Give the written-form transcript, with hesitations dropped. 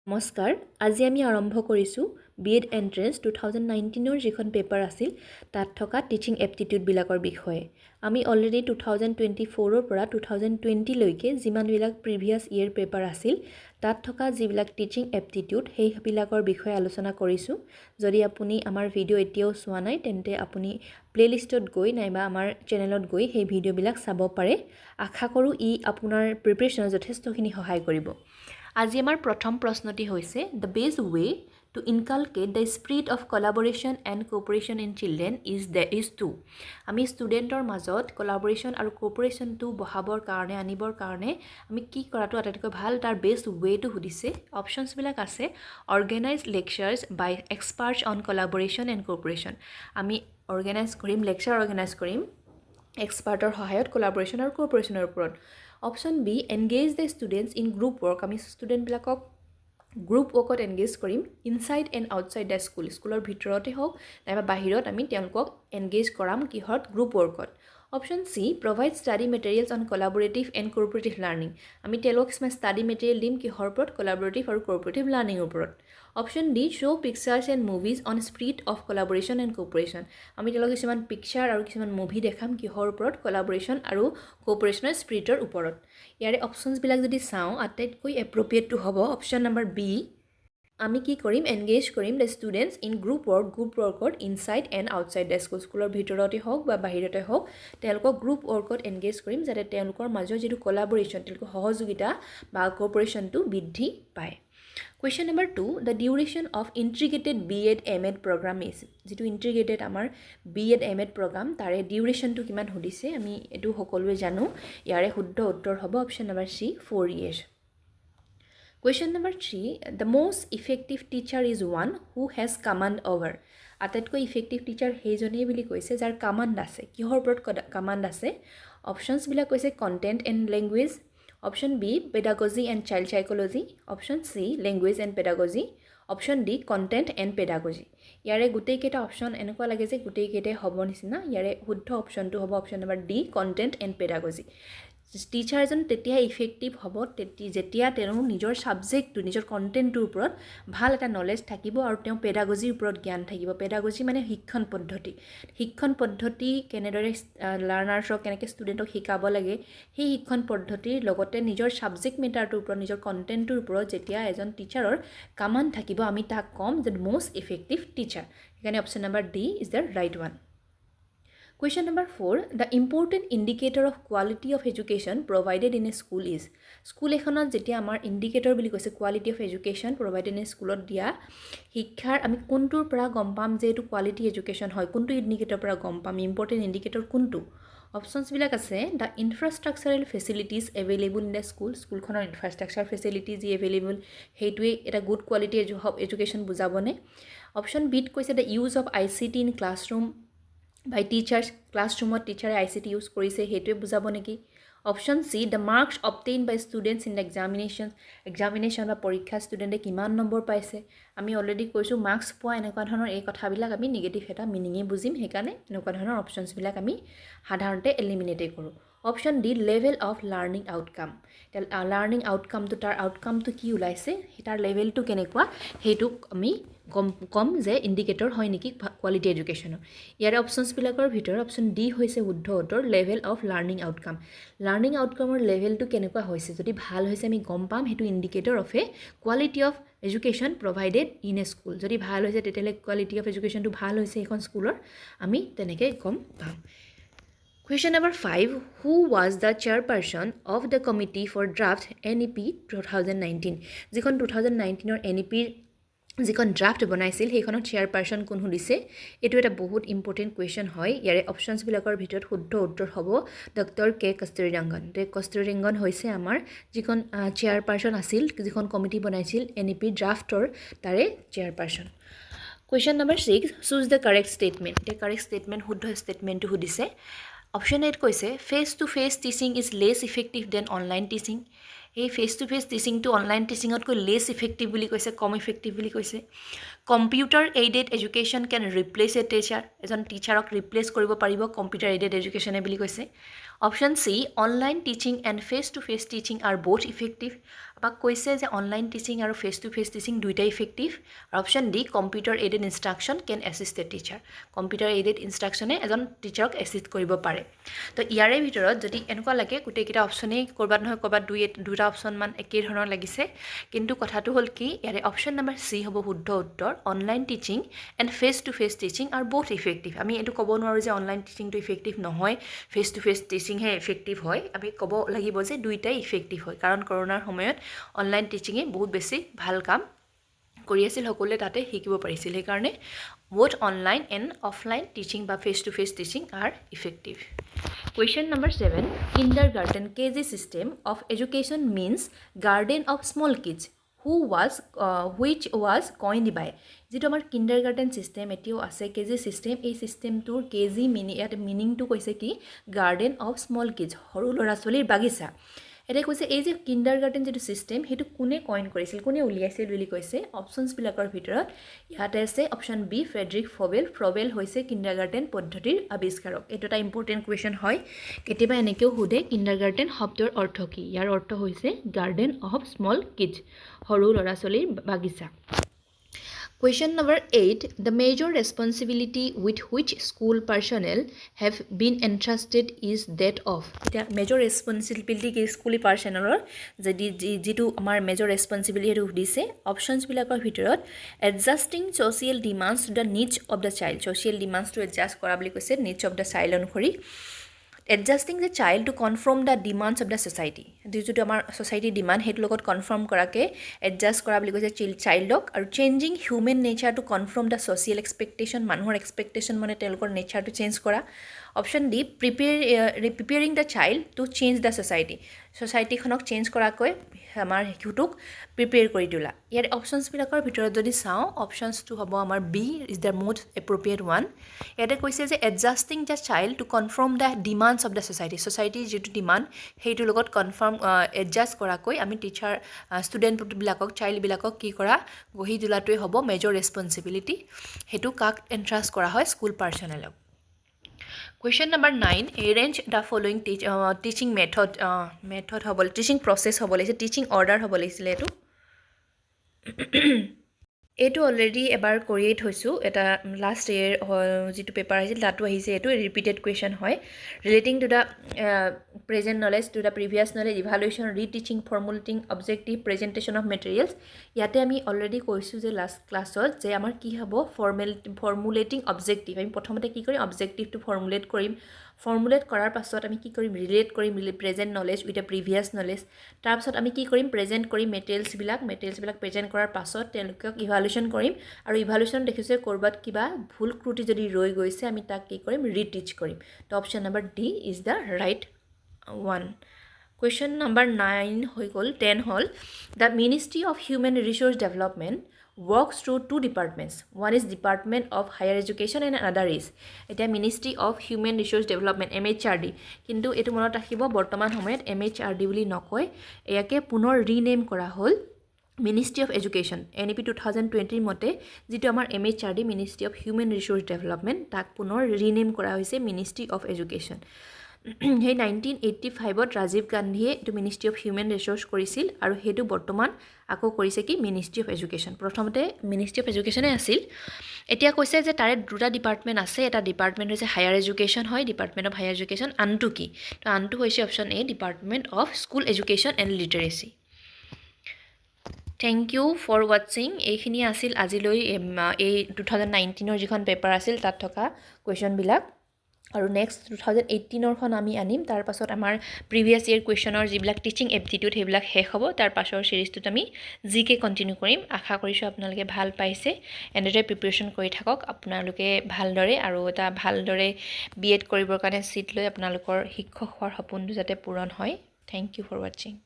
নমস্কাৰ আজি আমি আৰম্ভ কৰিছো B.Ed এন্ট্ৰেন্স 2019 ৰ যিখন পেপাৰ আছিল তাত থকা টিচিং এপ্টিটিউড বিলাকৰ বিষয়ে আমি অলৰেডি 2024 ৰ পৰা 2020 লৈকে যিমান বিলাক প্ৰিভিয়াস ইয়াৰ পেপাৰ আছিল তাত থকা যিবিলাক টিচিং এপ্টিটিউড সেই বিলাকৰ বিষয়ে আলোচনা কৰিছো যদি আপুনি আমাৰ ভিডিও এতিয়াও চোৱা নাই তেন্তে আপুনি প্লেলিষ্টত গৈ নাইবা আমাৰ চেনেলত গৈ সেই ভিডিও বিলাক চাব পাৰে আশা কৰো ই আপোনাৰ প্ৰিপাৰেচন যথেষ্টখিনি সহায় কৰিব আজি আমাৰ প্ৰথম প্ৰশ্নটি হৈছে the best way to inculcate the spirit of collaboration and cooperation in children is to আমি ষ্টুডেন্টৰ মাজত collaboration আৰু cooperation টো বহাবৰ কাৰণে আনিবৰ কাৰণে আমি কি কৰাটো আটাইতকৈ ভাল তাৰ বেষ্ট ওয়েটো সুধিছে অপচনছ বিলাক আছে organize lectures by experts on collaboration and cooperation আমি organize কৰিম lecture organize কৰিম এক্সপাৰ্টৰ সহায়ত collaboration আৰু cooperationৰ ওপৰত Option B, engage the students in group work. আমি student বিলাকক group workত engage কৰিম inside and outside the school. স্কুলৰ ভিতৰতে হওক নাইবা বাহিৰত আমি তেওঁলোকক engage কৰাম কিহত group workত. Option C, provide study materials on collaborative and cooperative learning. আমি তেওঁলোকক কিছুমান study material দিম কিহৰ ওপৰত collaborative আৰু cooperative learning ওপৰত. Option D, show pictures and movies on spirit of collaboration and cooperation. আমি তেওঁলোকক কিছুমান পিকচাৰ আৰু কিছুমান মুভি দেখাম কিহৰ ওপৰত collaboration আৰু cooperationৰ স্পিৰিটৰ ওপৰত ইয়াৰে অপচনছ বিলাক যদি চাওঁ আটাইতকৈ এপ্ৰোপ্ৰিয়েটটো হ'ব অপচন নম্বৰ বি আমি কি কৰিম এনগেজ কৰিম দ্য ষ্টুডেণ্টছ ইন গ্ৰুপ ৱৰ্কত ইনসাইড এণ্ড আউটসাইড দ্য স্কুলৰ ভিতৰতে হওক বা বাহিৰতে হওক তেওঁলোকক গ্ৰুপ ৱৰ্কত এনগেজ কৰিম যাতে তেওঁলোকৰ মাজৰ যিটো কোলাবৰেশ্যন তেওঁলোকৰ সহযোগিতা বা কোঅপাৰেশ্যনটো বৃদ্ধি পায় Question number 2, the duration of integrated B.Ed M.Ed program is. যিটো integrated আমাৰ B.Ed M.Ed program তাৰে duration টো কিমান সুধিছে আমি এটো সকলোৱে জানো ইয়াৰে শুদ্ধ উত্তৰ হ'ব option number C 4 years. Question number 3, the most effective teacher is one who has command over. আটাইতকৈ effective teacher সেইজনেই বুলি কৈছে যাৰ command আছে কিহৰ ওপৰত command আছে অপচনছ বিলাক কৈছে content and language Option B, pedagogy and child psychology. Option C, language and pedagogy. Option D, content and pedagogy. ইয়াৰে গুটেই কেইটা অপচন এনেকুৱা লাগে যে গুটেই কেইটাই হ'ব নিচিনা ইয়াৰে শুদ্ধ অপচনটো হ'ব option number D, content and pedagogy. টিচাৰজন তেতিয়া ইফেক্টিভ হ'ব যেতিয়া তেওঁ নিজৰ সাবজেক্টটো নিজৰ কন্টেন্টৰ ওপৰত ভাল এটা নলেজ থাকিব আৰু তেওঁ পেডাগজিৰ ওপৰত জ্ঞান থাকিব পেডাগজি মানে শিক্ষণ পদ্ধতি কেনেদৰে লাৰ্নাৰ্ছক কেনেকৈ ষ্টুডেণ্টক শিকাব লাগে সেই শিক্ষণ পদ্ধতিৰ লগতে নিজৰ সাবজেক্ট মেটাৰটোৰ ওপৰত নিজৰ কন্টেন্টৰ ওপৰত যেতিয়া এজন টিচাৰৰ কামাণ্ড থাকিব আমি তাক কম যে মোষ্ট ইফেক্টিভ টিচাৰ সেইকাৰণে option number D is the right one Question number 4, the important indicator of quality of education provided in a school is. School এখনত যেতিয়া আমাৰ indicator বুলি কৈছে quality of education provided in a schoolত দিয়া শিক্ষাৰ আমি কোনটোৰ পৰা গম পাম যে এটো quality education হয় কোনটো indicator পৰা গম পাম important indicator কোনটো অপচনছ বিলাক আছে the infrastructural facilities available in the স্কুলখনৰ infrastructure facility যি available হেইটোৱে এটা good quality education বুজাবনে অপচন বি কৈছে the use of ICT in classroom by teachers classroomত টিচাৰে ICT ইউজ কৰিছে হেতুৱে বুজাব নেকি option C the marks obtained by students in the examination বা পৰীক্ষা ষ্টুডেণ্টে কিমান নম্বৰ পাইছে আমি অলৰেডি কৈছো মাৰ্কস পোৱা এনেকুৱা ধৰণৰ এই কথাবিলাক আমি নেগেটিভ এটা মিনিংয়ে বুজিম হেকানে এনেকুৱা ধৰণৰ অপচনছ বিলাক আমি সাধাৰণতে এলিমিনেট কৰো option D level of learning outcome learning আউটকামটো তাৰ আউটকামটো কি ওলাইছে তাৰ লেভেলটো কেনেকুৱা হেতু আমি কম যে ইন্ডিকেটৰ হয় নেকি কোৱালিটি এডুকেশ্যনৰ ইয়াৰ অপচনছ বিলাকৰ ভিতৰত অপচন ডি হৈছে শুদ্ধ উত্তৰ লেভেল অফ লাৰ্নিং আউটকামৰ লেভেলটো কেনেকুৱা হৈছে যদি ভাল হৈছে আমি গম পাম হেতু indicator of a quality of education provided in a school যদি ভাল হৈছে তেতিয়ালে কোৱালিটি অফ এডুকেশ্যনটো ভাল হৈছে এখন স্কুলৰ আমি তেনেকৈ গম পাম Question number 5, who was the chairperson of the committee for draft NEP 2019? যিখন 2019 ৰ NEP যিখন ড্ৰাফট বনাইছিল সেইখনৰ চেয়াৰপাৰসন কোন হৈছে এটো এটা বহুত ইম্পৰ্টেন্ট কোৱেশ্চন হয় ইয়াৰে অপচনছ বিলাকৰ ভিতৰত শুদ্ধ উত্তৰ হ'ব ডক্টৰ কে কস্তুৰীৰঙ্গন হৈছে আমাৰ যিখন চেয়াৰপাৰসন আছিল যিখন কমিটি বনাইছিল NEP ড্ৰাফটৰ তাৰে চেয়াৰপাৰসন Question number 6, choose the correct statement. The correct statement শুদ্ধ statementটো সুধিছে Option 8 কৈছে face to face teaching is less effective than online teaching এই face to face teaching to online teaching ত কৈ less effective বুলি কৈছে কম effective বুলি কৈছে computer aided education can replace a teacher এজন টিচাৰক ৰিপ্লেস কৰিব পাৰিব computer aided education বুলি কৈছে Option C, online teaching and face to face teaching are both effective আমাক কৈছে যে অনলাইন টিচিং আৰু ফেচ টু ফেচ টিচিং দুইটাই ইফেক্টিভ আৰু option D computer aided instruction can assist a teacher computer aided ইনষ্ট্ৰাকশ্যনে এজন টিচাৰক এছিষ্ট কৰিব পাৰে তো ইয়াৰে ভিতৰত যদি এনেকুৱা লাগে গোটেইকেইটা অপশ্যনেই ক'ৰবাত নহয় ক'ৰবাত দুটা অপশ্যনমান একেই ধৰণৰ লাগিছে কিন্তু কথাটো হ'ল কি ইয়াৰে অপশ্যন নম্বৰ চি হ'ব শুদ্ধ উত্তৰ online teaching and face to face teaching আৰু বহুত ইফেক্টিভ আমি এইটো ক'ব নোৱাৰোঁ যে অনলাইন টিচিংটো ইফেক্টিভ নহয় ফেচ টু ফেচ টিচিংহে ইফেক্টিভ হয় আমি ক'ব লাগিব যে দুইটাই ইফেক্টিভ হয় কাৰণ কৰোণাৰ সময়ত অনলাইন টিচিঙে বহুত বেছি ভাল কাম কৰি আছিল সকলোৱে তাতে শিকিব পাৰিছিল সেইকাৰণে both online and offline teaching বা face to face teaching are effective. Question number 7 kindergarten KG system of education means garden of small kids which was coined by যেটো আমাৰ kindergarten system এটিও আছে KG system এই সিস্টেমটোৰ KG মিনিংটো কৈছে কি garden of small kids সৰু ল'ৰা ছোৱালীৰ বাগিচা এটা কৈছে এই যে কিণ্ডাৰগাৰ্টেন যেটো সিস্টেম হেতু কোনে কইন কৰিছিল কোনে উলিয়াইছিল বুলি কৈছে অপচনছ বিলাকৰ ভিতৰত ইয়াতে আছে অপচন বি ফ্ৰেডৰিক ফ্ৰবেল হৈছে কিণ্ডাৰগাৰ্টেন পদ্ধতিৰ আৱিষ্কাৰক এটা এটা ইম্পৰ্টেন্ট কোৱেশ্চন হয় কেতিয়াবা এনেকেও সোধে কিণ্ডাৰগাৰ্টেন শব্দৰ অৰ্থ কি ইয়াৰ অৰ্থ হৈছে গাৰ্ডেন অফ স্মল কিডছ সৰু ল'ৰা ছোৱালীৰ বাগিচা Question number 8. The major responsibility with which school personnel have been entrusted is that of. The major responsibility is school personnel যেটো আমাৰ major responsibility হেতু দিছে options বিলাকৰ ভিতৰত adjusting social demands to the needs of the child social demands to adjust কৰা বুলি কৈছে needs of the child অনুসৰি adjusting the child to conform the demands of the society যেটো আমাৰ society demand হেতু লগত কনফাৰ্ম কৰাকে adjust কৰা বুলি কৈছে চাইল্ডক আৰু changing human nature to conform the social expectation মানুহৰ expectation মানে তেওঁলোকৰ nature to change কৰা option d preparing the child to change the society society খনক চেঞ্জ কৰাকৈ আমাৰ শিশুটোক প্ৰিপেয়াৰ কৰি তোলা ইয়াৰ অপচনছ বিলাকৰ ভিতৰত যদি চাও অপচনছ টু হ'ব আমাৰ B is the most appropriate one ইয়াতে কৈছে যে adjusting the child to conform the demands of the society যেটো ডিমাণ্ড সেইটোৰ লগত কনফাৰ্ম এডজাষ্ট কৰাকৈ আমি টিচাৰ ষ্টুডেণ্টবিলাকক চাইল্ডবিলাকক কি কৰা গঢ়ি তোলাটোৱে হ'ব মেজৰ ৰেছপন্সিবিলিটি সেইটো কাক এন্ট্ৰাষ্ট কৰা হয় school পাৰ্চনেলক Question number 9 arrange the following teaching method হ'ব teaching process হ'ব লাগিছে teaching order হ'ব লাগিছিল এটো অলৰেডি এবাৰ কৰিয়ে থৈছো এটা লাষ্ট ইয়াৰ যেটো পেপাৰ আছিল তাতো আহিছে এটো ৰিপিটেড কোৱেশ্চন হয় relating to the present knowledge to the previous knowledge evaluation reteaching formulating objective presentation of materials ইয়াতে আমি অলৰেডি কৈছো যে লাষ্ট ক্লাছত যে আমাৰ কি হ'ব ফৰ্মুলেটিং অবজেক্টিভ আমি প্ৰথমতে কি কৰিম অবজেক্টিভটো ফৰ্মুলেট কৰিম ফৰ্মুলেট কৰাৰ পাছত আমি কি কৰিম ৰিলেট কৰিম present knowledge with a previous knowledge তাৰ পাছত আমি কি কৰিম প্ৰেজেন্ট কৰিম মেটেৰিয়েলছ বিলাক প্ৰেজেন্ট কৰাৰ পাছত তেওঁলোকক ইভালুৱেশ্যন কৰিম আৰু ইভালুৱেশ্যন দেখিছে কৰবাত কিবা ভুল ত্ৰুটি যদি ৰৈ গৈছে আমি তাক কি কৰিম ৰিটিচ কৰিম তো option number D is the right one Question number 9 হৈ গ'ল 10 হ'ল the Ministry of Human Resource Development works through two departments one is Department of Higher Education and another is এটা Ministry of Human Resource Development MHRD কিন্তু এটো মনত ৰাখিব বৰ্তমান সময়ত MHRD বুলি নকয় ইয়াকে পুনৰ ৰিনেম কৰা হ'ল Ministry of Education NEP 2020 মতে যেটো আমাৰ MHRD Ministry of Human Resource Development তাক পুনৰ ৰিনেম কৰা হৈছে Ministry of Education হে 1985ত ৰাজীৱ গান্ধীয়ে এটো মিনিষ্ট্ৰি অফ হিউম্যান ৰিসোৰ্স কৰিছিল আৰু হেতু বৰ্তমান আকৌ কৰিছে কি মিনিষ্ট্ৰি অফ এডুকেশ্যন প্ৰথমতে মিনিষ্ট্ৰি অফ এডুকেশ্যনে আছিল এতিয়া কৈছে যে তাৰে দুটা ডিপাৰ্টমেন্ট আছে এটা ডিপাৰ্টমেন্ট হৈছে হায়াৰ এডুকেশ্যন হয় ডিপাৰ্টমেন্ট অফ হায়াৰ এডুকেশ্যন আনটো কি তো আনটো হৈছে option A department of school education and literacy Thank you for watching এইখিনি আছিল আজিলৈ এই 2019 ৰ যিখন পেপাৰ আছিল তাত থকা কোৱেশ্চন বিলাক আৰু নেক্সট 2018 ৰ খন আমি আনিম তাৰ পাছত আমাৰ প্ৰিভিয়াছ ইয়াৰ কোৱেশ্চনৰ যিবিলাক টিচিং এপ্টিটিউড হেবিলাক শেষ হ'ব তাৰ পাছৰ সিৰিজটোত আমি জিকে কন্টিনিউ কৰিম আশা কৰিছো আপোনালোকে ভাল পাইছে এনেদৰে প্ৰিপাৰেচন কৰি থাকক আপোনালোকে ভালদৰে আৰু এটা ভালদৰে B.Ed কৰিবৰ কাৰণে সিট লৈ আপোনালোকৰ শিক্ষক হোৱাৰ সপোনটো যাতে পূৰণ হয় Thank you for watching